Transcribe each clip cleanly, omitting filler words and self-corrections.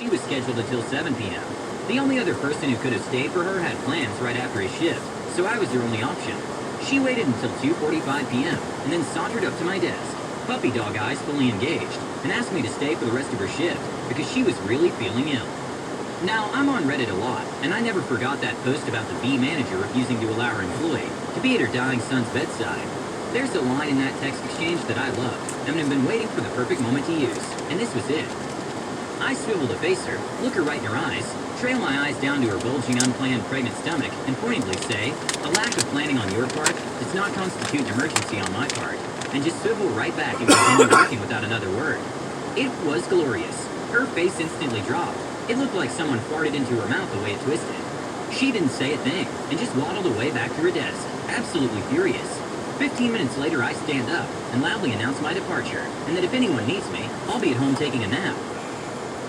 She was scheduled until 7 p.m. The only other person who could have stayed for her had plans right after his shift, so I was their only option. She waited until 2:45 p.m. and then sauntered up to my desk, puppy dog eyes fully engaged, and asked me to stay for the rest of her shift because she was really feeling ill. Now, I'm on Reddit a lot, and I never forgot that post about the bee manager refusing to allow her employee to be at her dying son's bedside. There's a line in that text exchange that I loved, and have been waiting for the perfect moment to use, and this was it. I swivel to face her, look her right in her eyes, trail my eyes down to her bulging, unplanned pregnant stomach, and pointedly say, a lack of planning on your part does not constitute an emergency on my part, and just swivel right back and continue working without another word. It was glorious. Her face instantly dropped. It looked like someone farted into her mouth the way it twisted. She didn't say a thing, and just waddled away back to her desk, absolutely furious. 15 minutes later, I stand up and loudly announce my departure, and that if anyone needs me, I'll be at home taking a nap.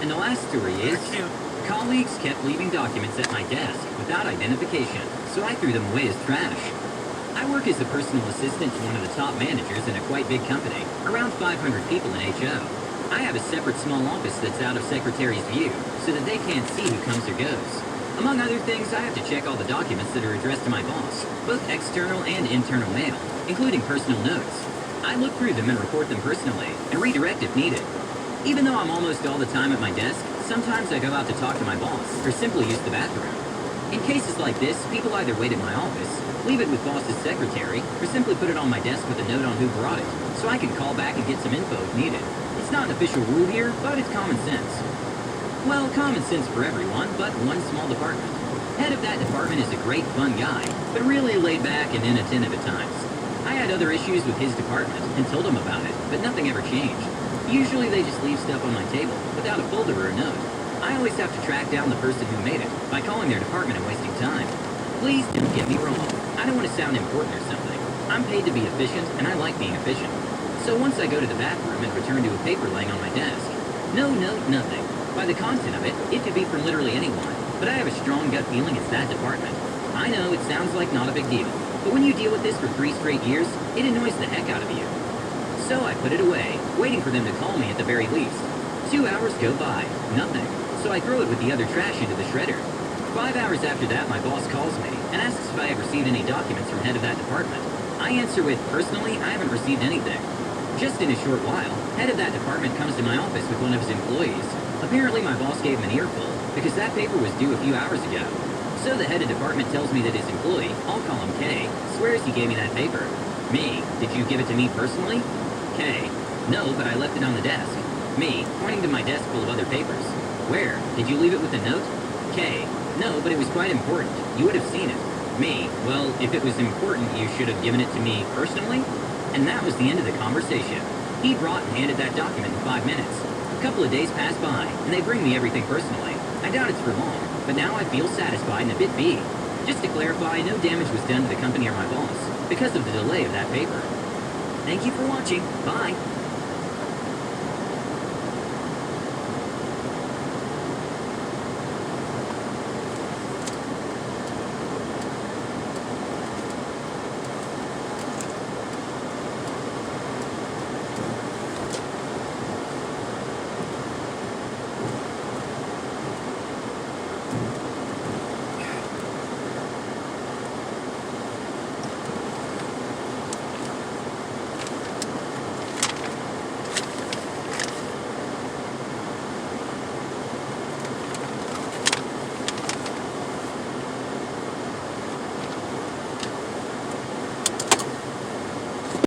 And the last story is, colleagues kept leaving documents at my desk without identification, so I threw them away as trash. I work as a personal assistant to one of the top managers in a quite big company, around 500 people in HO. I have a separate small office that's out of secretary's view, so that they can't see who comes or goes. Among other things, I have to check all the documents that are addressed to my boss, both external and internal mail, including personal notes. I look through them and report them personally, and redirect if needed. Even though I'm almost all the time at my desk, sometimes I go out to talk to my boss, or simply use the bathroom. In cases like this, people either wait at my office, leave it with boss's secretary, or simply put it on my desk with a note on who brought it, so I can call back and get some info if needed. It's not an official rule here, but it's common sense. Well, common sense for everyone, but one small department. Head of that department is a great, fun guy, but really laid back and inattentive at times. I had other issues with his department and told him about it, but nothing ever changed. Usually they just leave stuff on my table, without a folder or a note. I always have to track down the person who made it, by calling their department and wasting time. Please don't get me wrong. I don't want to sound important or something. I'm paid to be efficient, and I like being efficient. So once I go to the bathroom and return to a paper laying on my desk, no note, nothing. By the content of it, it could be from literally anyone, but I have a strong gut feeling it's that department. I know it sounds like not a big deal, but when you deal with this for 3 straight years, it annoys the heck out of you. So I put it away, waiting for them to call me at the very least. 2 hours go by, nothing, so I throw it with the other trash into the shredder. 5 hours after that, my boss calls me and asks if I have received any documents from head of that department. I answer with, personally, I haven't received anything. Just in a short while, head of that department comes to my office with one of his employees. Apparently my boss gave him an earful, because that paper was due a few hours ago. So the head of department tells me that his employee, I'll call him K, swears he gave me that paper. Me, did you give it to me personally? K, no, but I left it on the desk. Me, pointing to my desk full of other papers. Where? Did you leave it with a note? K, no, but it was quite important. You would have seen it. Me, well, if it was important, you should have given it to me personally? And that was the end of the conversation. He brought and handed that document in 5 minutes. A couple of days pass by, and they bring me everything personally. I doubt it's for long, but now I feel satisfied and a bit big. Just to clarify, no damage was done to the company or my boss, because of the delay of that paper. Thank you for watching. Bye.